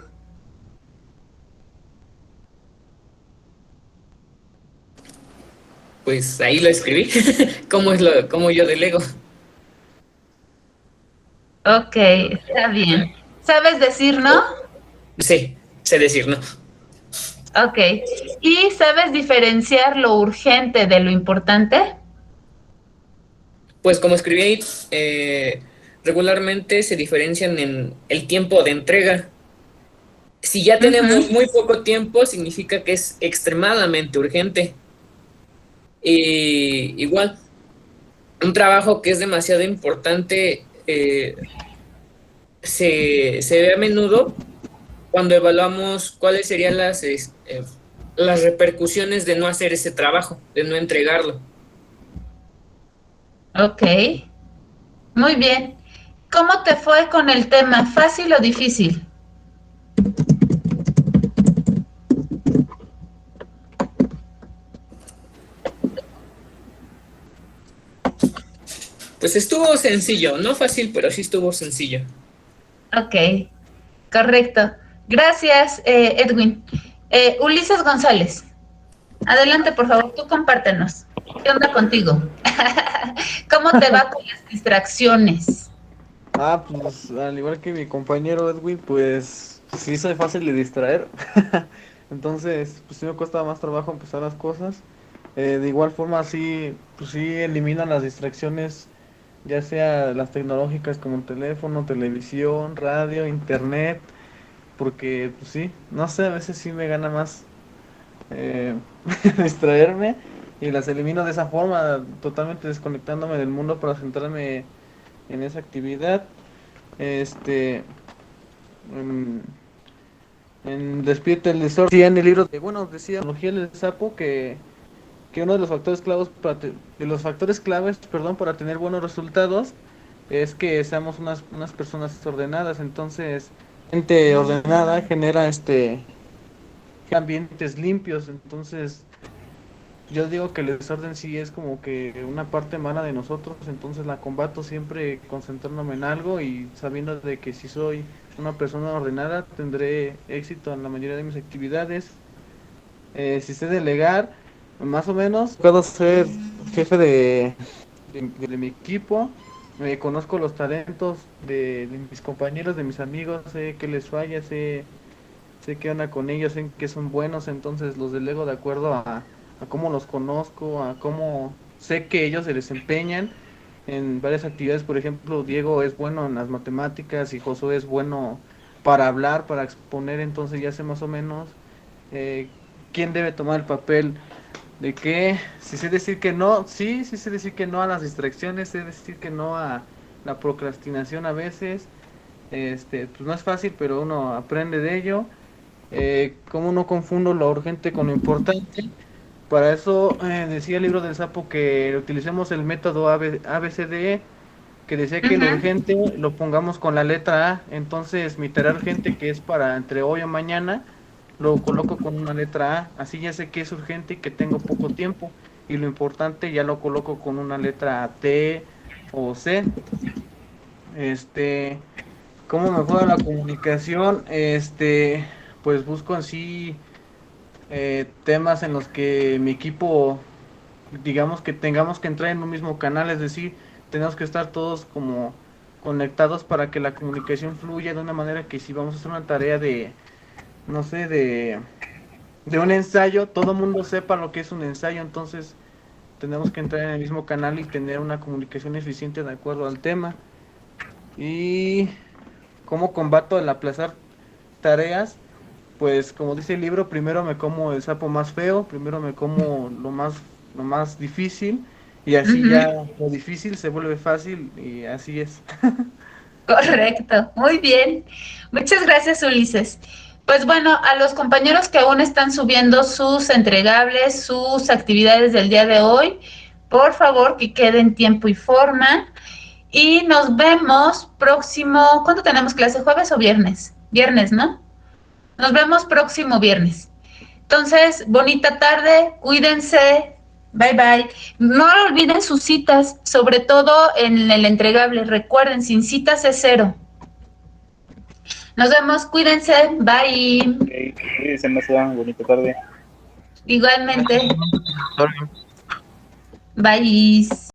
Pues ahí lo escribí. ¿Cómo yo delego? Ok, está bien. ¿Sabes decir no? Sí, sé decir no. Ok. ¿Y sabes diferenciar lo urgente de lo importante? Pues como escribí ahí, regularmente se diferencian en el tiempo de entrega. Si ya tenemos muy poco tiempo, significa que es extremadamente urgente. Y igual, un trabajo que es demasiado importante se ve a menudo cuando evaluamos cuáles serían las repercusiones de no hacer ese trabajo, de no entregarlo. Ok. Muy bien. ¿Cómo te fue con el tema? ¿Fácil o difícil? Pues estuvo sencillo, no fácil, pero sí estuvo sencillo. Ok, correcto. Gracias, Edwin. Ulises González, adelante, por favor, tú compártenos. ¿Qué onda contigo? ¿Cómo te va con las distracciones? Pues al igual que mi compañero Edwin, pues sí soy fácil de distraer. Entonces, pues sí me cuesta más trabajo empezar las cosas. De igual forma, sí, pues sí eliminan las distracciones, ya sea las tecnológicas como el teléfono, televisión, radio, internet, porque pues sí, no sé, a veces sí me gana más distraerme y las elimino de esa forma, totalmente desconectándome del mundo para centrarme en esa actividad. En Despierta el Desorden, sí, en el libro decía Tecnología del Sapo que uno de los factores claves para tener buenos resultados es que seamos unas personas ordenadas. Entonces, gente ordenada genera ambientes limpios. Entonces, yo digo que el desorden sí es como que una parte mala de nosotros, entonces la combato siempre concentrándome en algo y sabiendo de que si soy una persona ordenada tendré éxito en la mayoría de mis actividades. Si sé delegar, más o menos, puedo ser jefe de mi equipo, conozco los talentos de mis compañeros, de mis amigos, sé que les falla, sé qué onda con ellos, sé que son buenos, entonces los delego de acuerdo a cómo los conozco, a cómo sé que ellos se desempeñan en varias actividades. Por ejemplo, Diego es bueno en las matemáticas y Josué es bueno para hablar, para exponer, entonces ya sé más o menos quién debe tomar el papel de qué. Si sé decir que no, sí sé decir que no a las distracciones, sé decir que no a la procrastinación a veces. Pues no es fácil, pero uno aprende de ello. Cómo no confundo lo urgente con lo importante. Para eso decía el libro del sapo que utilicemos el método ABCDE, que decía que lo urgente lo pongamos con la letra A. Entonces mi tarea urgente, que es para entre hoy o mañana, lo coloco con una letra A. Así ya sé que es urgente y que tengo poco tiempo. y lo importante ya lo coloco con una letra T o C. ¿Cómo mejora la comunicación? Pues busco en sí temas en los que mi equipo, digamos que tengamos que entrar en un mismo canal, es decir, tenemos que estar todos como conectados para que la comunicación fluya de una manera que si vamos a hacer una tarea de, no sé, de un ensayo, todo el mundo sepa lo que es un ensayo, entonces tenemos que entrar en el mismo canal y tener una comunicación eficiente de acuerdo al tema. Y cómo combato el aplazar tareas, pues como dice el libro, primero me como el sapo más feo, primero me como lo más difícil, y así ya lo difícil se vuelve fácil, y así es. Correcto, muy bien. Muchas gracias, Ulises. Pues bueno, a los compañeros que aún están subiendo sus entregables, sus actividades del día de hoy, por favor que queden tiempo y forma. Y nos vemos próximo, ¿cuándo tenemos clase? ¿Jueves o viernes? Viernes, ¿no? Nos vemos próximo viernes. Entonces, bonita tarde, cuídense, bye bye. No olviden sus citas, sobre todo en el entregable. Recuerden, sin citas es 0. Nos vemos, cuídense, bye. Cuídense, bonita tarde. Igualmente. Bye.